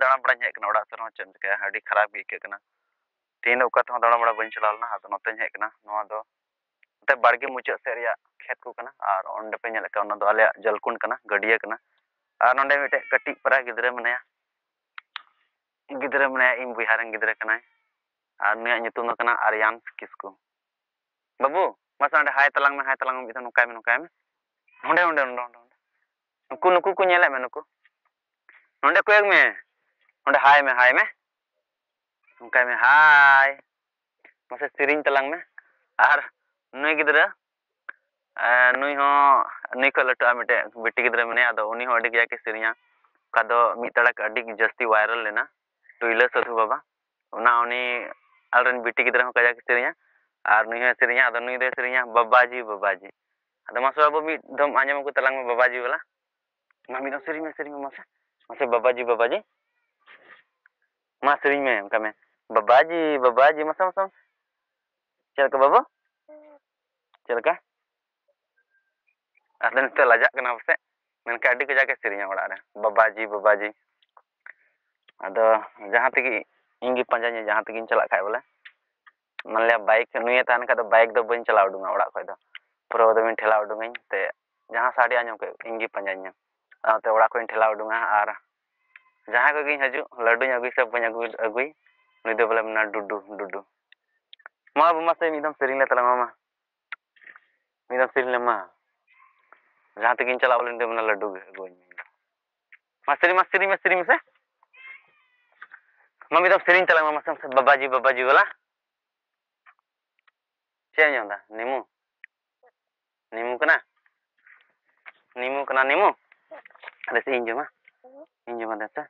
दाड़ा बड़ा हेज कना ओड़ा सेन चेन चिका अड़ी खराब गे इकना तीन उका तो दाड़ा बड़ा बन चलावना आदो नोते हेज कना नोआ दो ते बाड़गे मुचाद से रिया खेत को कना और ओंडे पे नेल का ओना दो आले जलकुंड कना गडिया कना और नोंडे मिटे कटी परा गिदरे मनाया इन बुहारन गिदरे कना और नुया nyutum do kana Aryan Kisku babu masa ande hai talang me bitan nukai me onde nuku ku nyelek me nuku nonde ko ek me onde hai me nukai me hai masa siring talang me ar nui gidra nui ho nui ko latu amite beti gidra mene ado uni ho adi gya ke sirinya kado mi tadak adi jasti viral lena tuila sadhu baba ona uni alren beti gidra ho kaya ke sirinya ar nui ho sirinya ado nui de sirinya babaji ado maso babu mi dom anjam ko talang me babaji wala mami do sering me masa babaji mas sering me kame babaji masa chelka babu chelka adan te lajak kena pase menka adi ko jake serinya oड़ा re babaji ado jahan tegi ingi panjanya jahan tegi chalak khai bola manle bike nuye tan ka do bike do bain chala udunga oड़ा khoi do puro do min thela udungain te jahan sadi anyam ke ingi panjanya te oड़ा koin thela udunga ar jahan ko gi haju ladu nya agui sab bain agui nui do bola mena dudu ma bu mase midam sering le tala mama midam sering le ma jahan tegi chala bola inde mena ladu agui mas sering se mami dam sering tala mama sam babaji wala che nyonda nimu kana ada si injuma desa